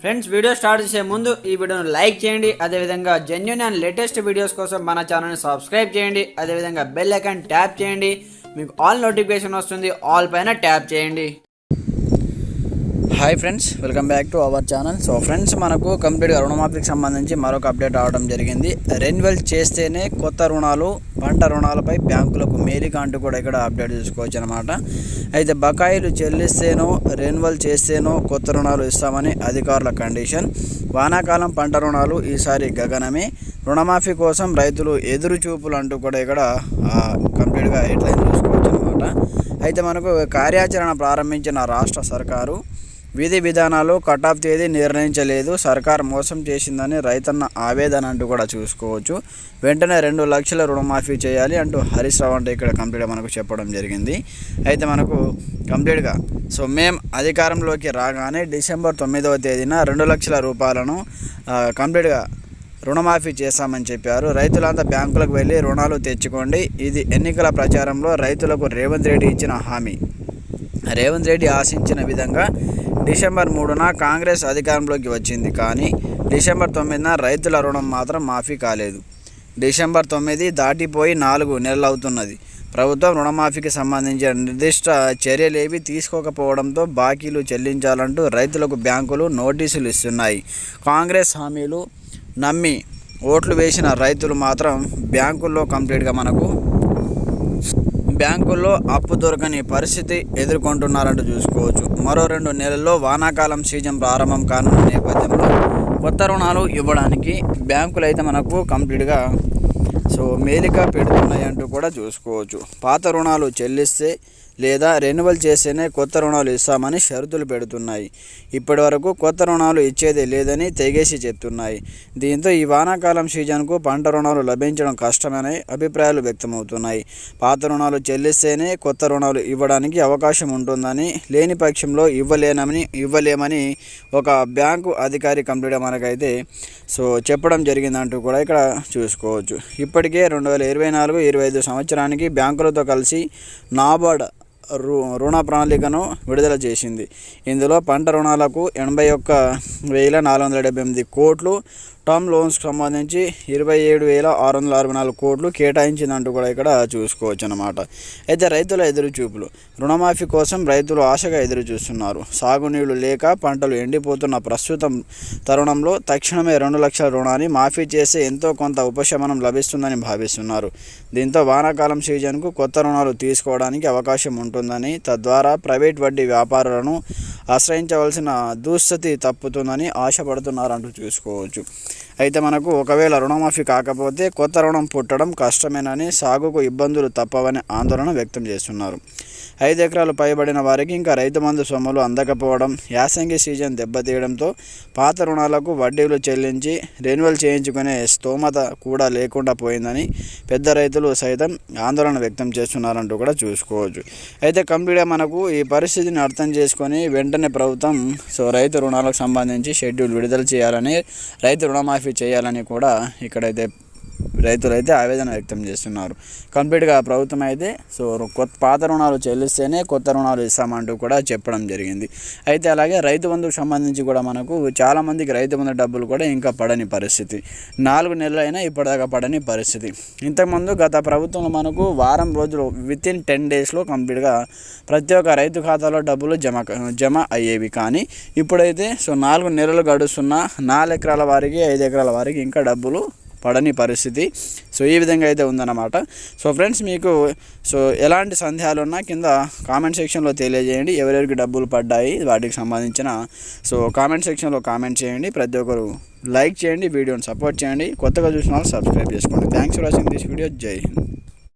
Friends, video start చేసే ముందు ఈ వీడియోను లైక్ చేయండి. అదేవిధంగా జెన్యూన్ అండ్ లేటెస్ట్ వీడియోస్ కోసం మన ఛానల్ని సబ్స్క్రైబ్ చేయండి. అదేవిధంగా బెల్ ఐకాన్ ట్యాప్ చేయండి. మీకు ఆల్ నోటిఫికేషన్ వస్తుంది. ఆల్ పైన ట్యాప్ చేయండి. Hi friends, welcome back to our channel. So friends, మనకు కంప్లీట్గా రుణమాఫీకి సంబంధించి మరొక అప్డేట్ రావడం జరిగింది. రెన్యువల్ చేస్తేనే కొత్త రుణాలు, పంట రుణాలపై బ్యాంకులకు మేలిక అంటూ కూడా ఇక్కడ అప్డేట్ చూసుకోవచ్చు అనమాట. అయితే బకాయిలు చెల్లిస్తేనో రెన్యువల్ చేస్తేనో కొత్త రుణాలు ఇస్తామని అధికారుల కండిషన్. వానాకాలం పంట రుణాలు ఈసారి గగనమే. రుణమాఫీ కోసం రైతులు ఎదురు చూపులు అంటూ కూడా ఇక్కడ కంప్లీట్గా హెడ్లైన్ చూసుకోవచ్చు అనమాట. అయితే మనకు కార్యాచరణ ప్రారంభించిన రాష్ట్ర సర్కారు విధి విధానాలు కటాఫ్ తేదీ నిర్ణయించలేదు. సర్కార్ మోసం చేసిందని రైతన్న ఆవేదన అంటూ కూడా చూసుకోవచ్చు. వెంటనే 2 లక్షల రుణమాఫీ చేయాలి అంటూ హరీష్ రావు అంటే ఇక్కడ కంప్లీట్గా మనకు చెప్పడం జరిగింది. అయితే మనకు కంప్లీట్గా మేము అధికారంలోకి రాగానే డిసెంబర్ 9వ తేదీన 2 లక్షల రూపాయలను కంప్లీట్గా రుణమాఫీ చేస్తామని చెప్పారు. రైతులంతా బ్యాంకులకు వెళ్ళి రుణాలు తెచ్చుకోండి. ఇది ఎన్నికల ప్రచారంలో రైతులకు రేవంత్ రెడ్డి ఇచ్చిన హామీ. రేవంత్ రెడ్డి ఆశించిన విధంగా డిసెంబర్ 3న కాంగ్రెస్ అధికారంలోకి వచ్చింది. కానీ డిసెంబర్ 9న రైతుల రుణం మాత్రం మాఫీ కాలేదు. డిసెంబర్ 9 దాటిపోయి 4 నెలలు అవుతున్నది. ప్రభుత్వం రుణమాఫీకి సంబంధించిన నిర్దిష్ట చర్యలేవి తీసుకోకపోవడంతో బాకీలు చెల్లించాలంటూ రైతులకు బ్యాంకులు నోటీసులు ఇస్తున్నాయి. కాంగ్రెస్ హామీలు నమ్మి ఓట్లు వేసిన రైతులు మాత్రం బ్యాంకుల్లో అప్పు దొరకని పరిస్థితి ఎదుర్కొంటున్నారంటూ చూసుకోవచ్చు. మరో 2 నెలల్లో వానాకాలం సీజన్ ప్రారంభం కానున్న నేపథ్యంలో కొత్త రుణాలు ఇవ్వడానికి బ్యాంకులు అయితే మనకు కంప్లీట్గా మేలిక పెడుతున్నాయి అంటూ కూడా చూసుకోవచ్చు. పాత రుణాలు చెల్లిస్తే లేదా రెన్యువల్ చేస్తేనే కొత్త రుణాలు ఇస్తామని షరతులు పెడుతున్నాయి. ఇప్పటి వరకు కొత్త రుణాలు ఇచ్చేదే లేదని తెగేసి చెప్తున్నాయి. దీంతో ఈ వానాకాలం సీజన్కు పంట రుణాలు లభించడం కష్టమనే అభిప్రాయాలు వ్యక్తమవుతున్నాయి. పాత రుణాలు చెల్లిస్తేనే కొత్త రుణాలు ఇవ్వడానికి అవకాశం ఉంటుందని, లేని పక్షంలో ఇవ్వలేమని ఒక బ్యాంకు అధికారి కంప్లీట్గా మనకైతే చెప్పడం జరిగిందంటూ కూడా ఇక్కడ చూసుకోవచ్చు. ఇప్పటికే 2024-25 సంవత్సరానికి బ్యాంకులతో కలిసి నాబార్డ్ రుణ ప్రణాళికను విడుదల చేసింది. ఇందులో పంట రుణాలకు 81,478 కోట్లు, టర్మ్ లోన్స్కి సంబంధించి 27,664 కోట్లు కేటాయించిందంటూ కూడా ఇక్కడ చూసుకోవచ్చు అన్నమాట. అయితే రైతుల ఎదురుచూపులు. రుణమాఫీ కోసం రైతులు ఆశగా ఎదురు చూస్తున్నారు. సాగునీళ్లు లేక పంటలు ఎండిపోతున్న ప్రస్తుతం తరుణంలో తక్షణమే 2 లక్షల రుణాన్ని మాఫీ చేస్తే ఎంతో కొంత ఉపశమనం లభిస్తుందని భావిస్తున్నారు. దీంతో వానాకాలం సీజన్కు కొత్త రుణాలు తీసుకోవడానికి అవకాశం ఉంటుందని, తద్వారా ప్రైవేట్ వడ్డీ వ్యాపారులను ఆశ్రయించవలసిన దుస్థితి తప్పుతుందని ఆశపడుతున్నారంటూ చూసుకోవచ్చు. అయితే మనకు ఒకవేళ రుణమాఫీ కాకపోతే కొత్త రుణం పుట్టడం కష్టమేనని, సాగుకు ఇబ్బందులు తప్పవని ఆందోళన వ్యక్తం చేస్తున్నారు. 5 ఎకరాలు పైబడిన వారికి ఇంకా రైతు బంధు సొమ్ములు అందకపోవడం, యాసంగి సీజన్ దెబ్బతీయడంతో పాత రుణాలకు వడ్డీలు చెల్లించి రెన్యువల్ చేయించుకునే స్తోమత కూడా లేకుండా పోయిందని పెద్ద రైతులు సైతం ఆందోళన వ్యక్తం చేస్తున్నారంటూ కూడా చూసుకోవచ్చు. అయితే కంప్లీట్గా మనకు ఈ పరిస్థితిని అర్థం చేసుకొని వెంటనే ప్రభుత్వం రైతు రుణాలకు సంబంధించి షెడ్యూల్ విడుదల చేయాలని, రైతు రుణమాఫీ చేయాలని కూడా ఇక్కడైతే రైతులైతే ఆవేదన వ్యక్తం చేస్తున్నారు. కంప్లీట్గా ప్రభుత్వం అయితే పాత రుణాలు చెల్లిస్తేనే కొత్త రుణాలు ఇస్తామంటూ కూడా చెప్పడం జరిగింది. అయితే అలాగే రైతు బంధుకు సంబంధించి కూడా మనకు చాలామందికి రైతు బంధు డబ్బులు కూడా ఇంకా పడని పరిస్థితి. 4 నెలలైనా ఇప్పటిదాకా పడని పరిస్థితి. ఇంతకుముందు గత ప్రభుత్వంలో మనకు వారం రోజులు వితిన్ 10 డేస్లో కంప్లీట్గా ప్రతి ఒక్క రైతు ఖాతాలో డబ్బులు జమ అయ్యేవి. కానీ ఇప్పుడైతే 4 నెలలు గడుస్తున్న 4 ఎకరాల వారికి 5 ఎకరాల వారికి ఇంకా డబ్బులు పడని పరిస్థితి. ఈ విధంగా అయితే ఉందన్నమాట. ఫ్రెండ్స్, మీకు ఎలాంటి సందేహాలు ఉన్నా కింద కామెంట్ సెక్షన్లో తెలియజేయండి. ఎవరెవరికి డబ్బులు పడ్డాయి వాటికి సంబంధించిన కామెంట్ సెక్షన్లో కామెంట్ చేయండి. ప్రతి ఒక్కరు లైక్ చేయండి, వీడియోని సపోర్ట్ చేయండి. కొత్తగా చూసిన వాళ్ళు సబ్స్క్రైబ్ చేసుకోండి. Thanks for watching this video. జై హింద్.